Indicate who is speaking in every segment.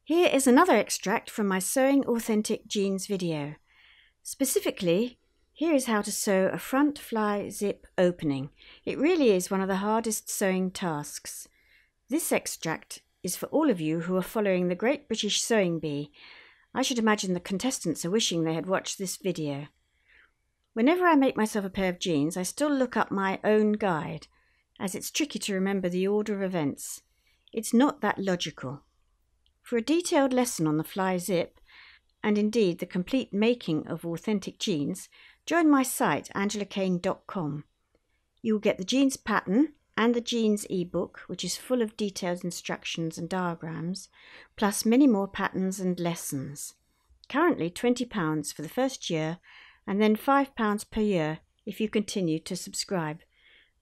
Speaker 1: Here is another extract from my Sewing Authentic Jeans video. Specifically, here is how to sew a front fly zip opening. It really is one of the hardest sewing tasks. This extract is for all of you who are following the Great British Sewing Bee. I should imagine the contestants are wishing they had watched this video. Whenever I make myself a pair of jeans, I still look up my own guide, as it's tricky to remember the order of events. It's not that logical. For a detailed lesson on the fly zip, and indeed the complete making of authentic jeans, join my site angelakane.com. You will get the jeans pattern and the jeans ebook, which is full of detailed instructions and diagrams, plus many more patterns and lessons. Currently £20 for the first year, and then £5 per year if you continue to subscribe.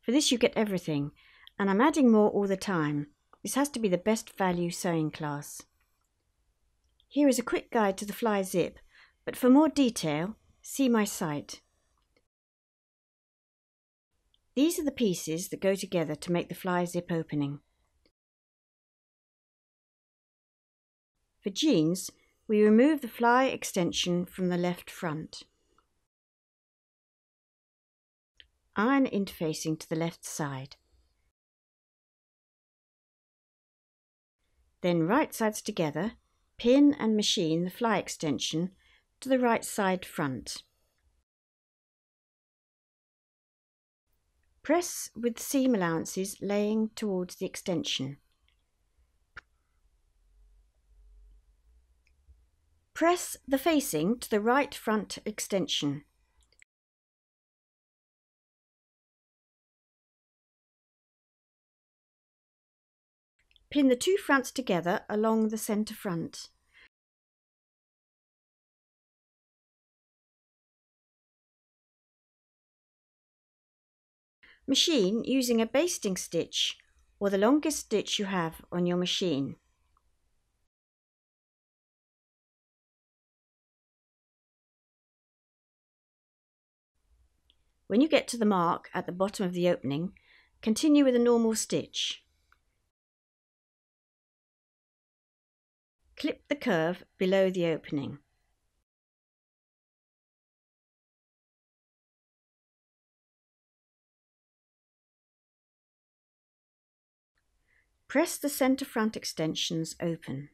Speaker 1: For this you get everything, and I'm adding more all the time. This has to be the best value sewing class. Here is a quick guide to the fly zip, but for more detail, see my site. These are the pieces that go together to make the fly zip opening. For jeans, we remove the fly extension from the left front. Iron interfacing to the left side. Then right sides together, pin and machine the fly extension to the right side front. Press with seam allowances laying towards the extension. Press the facing to the right front extension. Pin the two fronts together along the centre front. Machine using a basting stitch or the longest stitch you have on your machine. When you get to the mark at the bottom of the opening, continue with a normal stitch. Clip the curve below the opening. Press the centre front extensions open.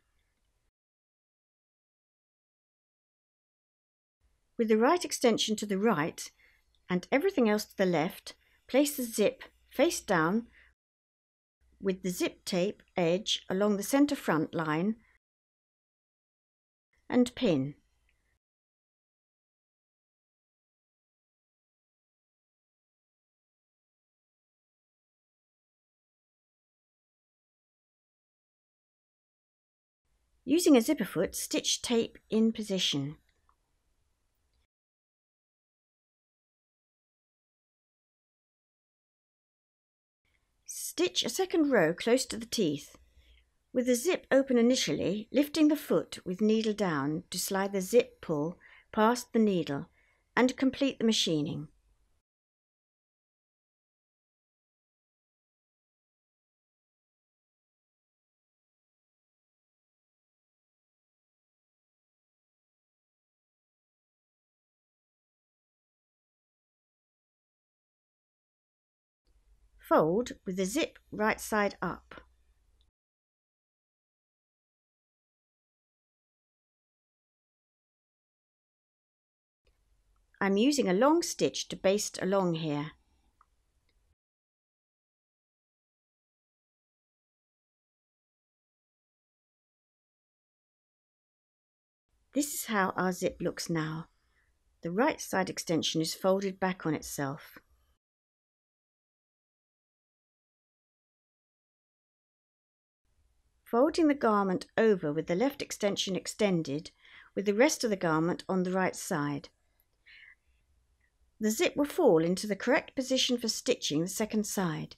Speaker 1: With the right extension to the right and everything else to the left, place the zip face down with the zip tape edge along the centre front line and pin. Using a zipper foot, stitch tape in position. Stitch a second row close to the teeth. With the zip open initially, lifting the foot with needle down to slide the zip pull past the needle and complete the machining. Fold with the zip right side up. I'm using a long stitch to baste along here. This is how our zip looks now. The right side extension is folded back on itself. Folding the garment over with the left extension extended, with the rest of the garment on the right side. The zip will fall into the correct position for stitching the second side.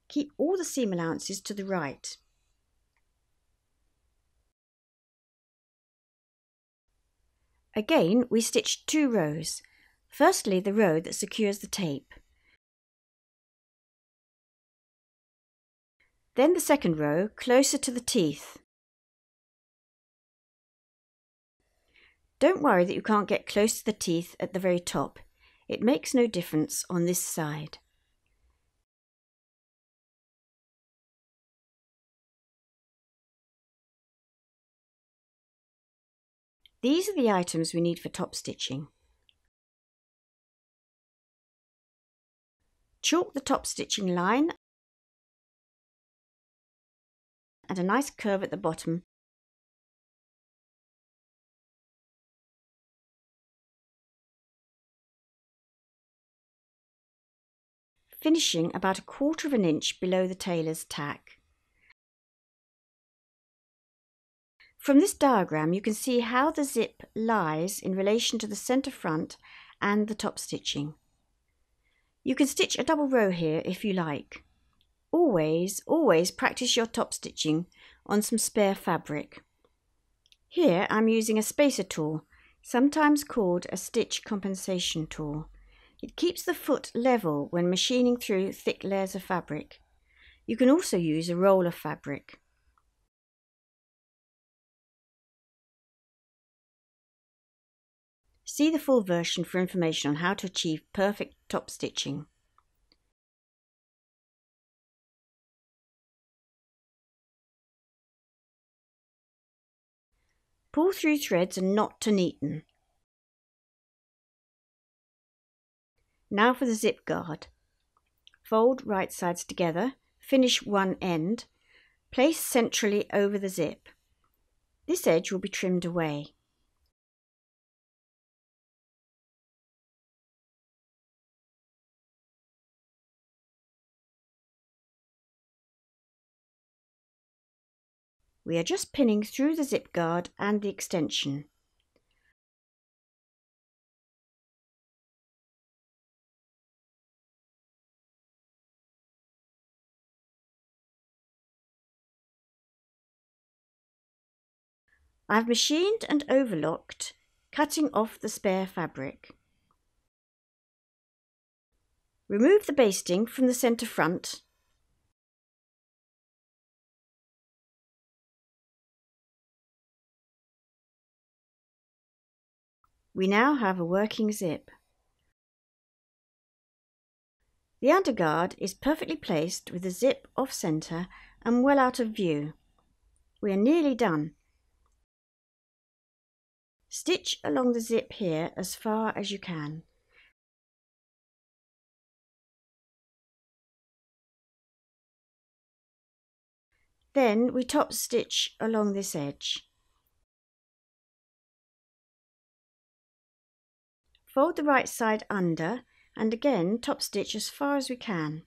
Speaker 1: Keep all the seam allowances to the right. Again, we stitch 2 rows. Firstly, the row that secures the tape. Then the second row closer to the teeth. Don't worry that you can't get close to the teeth at the very top. It makes no difference on this side. These are the items we need for top stitching. Chalk the top stitching line and a nice curve at the bottom. Finishing about 1/4 inch below the tailor's tack. From this diagram you can see how the zip lies in relation to the centre front and the top stitching. You can stitch a double row here if you like. Always practice your top stitching on some spare fabric. Here I'm using a spacer tool, sometimes called a stitch compensation tool. It keeps the foot level when machining through thick layers of fabric. You can also use a roll of fabric. See the full version for information on how to achieve perfect top stitching. Pull through threads and knot to neaten. Now for the zip guard. Fold right sides together, finish one end, place centrally over the zip. This edge will be trimmed away. We are just pinning through the zip guard and the extension. I've machined and overlocked, cutting off the spare fabric. Remove the basting from the centre front. We now have a working zip. The underguard is perfectly placed with the zip off centre and well out of view. We are nearly done. Stitch along the zip here as far as you can. Then we top stitch along this edge. Fold the right side under and again top stitch as far as we can.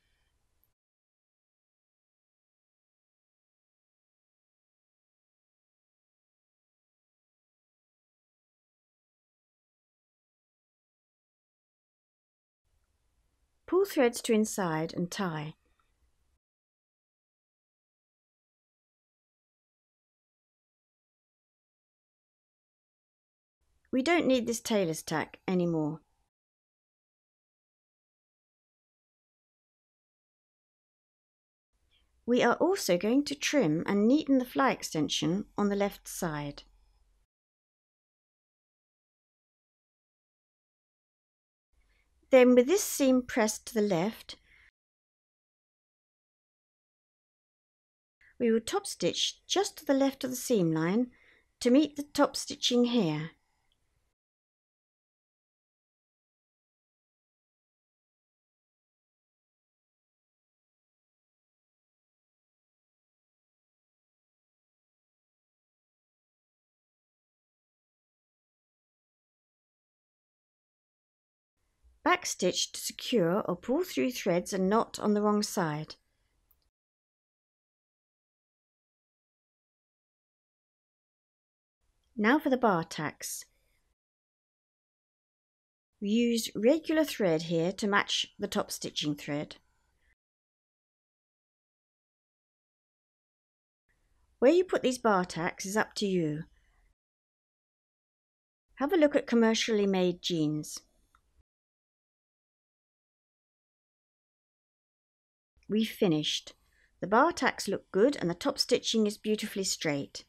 Speaker 1: Pull threads to inside and tie. We don't need this tailor's tack anymore. We are also going to trim and neaten the fly extension on the left side. Then with this seam pressed to the left, we will top stitch just to the left of the seam line to meet the top stitching here. Backstitch to secure or pull through threads and knot on the wrong side. Now for the bar tacks. We use regular thread here to match the top stitching thread. Where you put these bar tacks is up to you. Have a look at commercially made jeans. We've finished. The bar tacks look good and the top stitching is beautifully straight.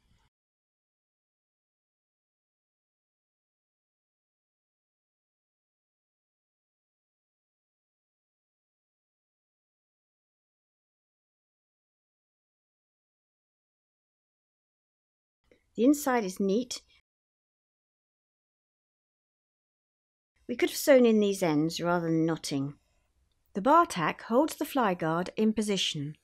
Speaker 1: The inside is neat. We could have sewn in these ends rather than knotting. The bar tack holds the fly guard in position.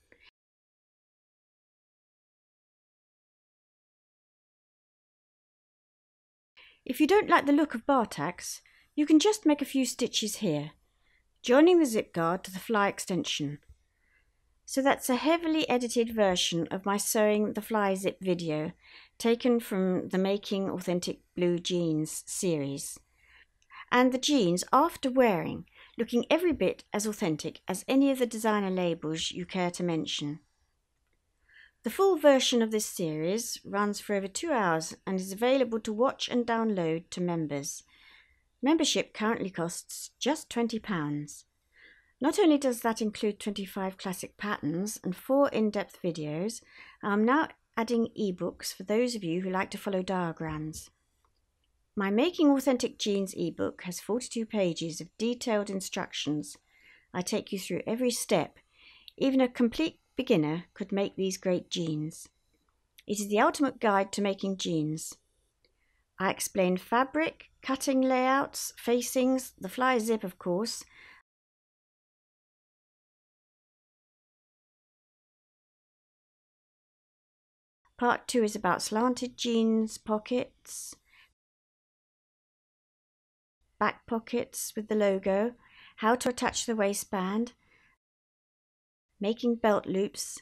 Speaker 1: If you don't like the look of bar tacks, you can just make a few stitches here, joining the zip guard to the fly extension. So that's a heavily edited version of my sewing the fly zip video, taken from the Making Authentic Blue Jeans series. And the jeans, after wearing, looking every bit as authentic as any of the designer labels you care to mention. The full version of this series runs for over 2 hours and is available to watch and download to members. Membership currently costs just £20. Not only does that include 25 classic patterns and 4 in-depth videos, I'm now adding ebooks for those of you who like to follow diagrams. My Making Authentic Jeans ebook has 42 pages of detailed instructions. I take you through every step. Even a complete beginner could make these great jeans. It is the ultimate guide to making jeans. I explain fabric, cutting layouts, facings, the fly zip of course. Part 2 is about slanted jeans, pockets, back pockets with the logo, how to attach the waistband, making belt loops,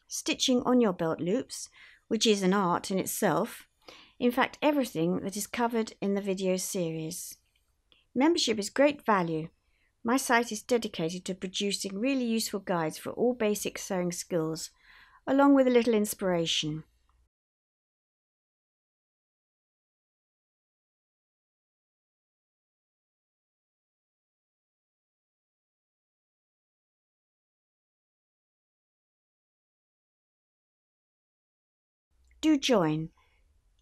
Speaker 1: stitching on your belt loops, which is an art in itself. In fact, everything that is covered in the video series. Membership is great value. My site is dedicated to producing really useful guides for all basic sewing skills, along with a little inspiration. Do join.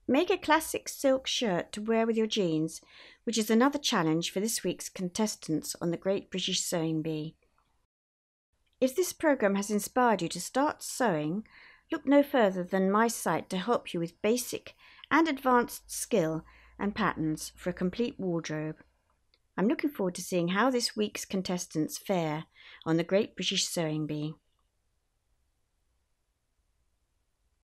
Speaker 1: Make a classic silk shirt to wear with your jeans, which is another challenge for this week's contestants on the Great British Sewing Bee. If this programme has inspired you to start sewing, look no further than my site to help you with basic and advanced skill and patterns for a complete wardrobe. I'm looking forward to seeing how this week's contestants fare on the Great British Sewing Bee.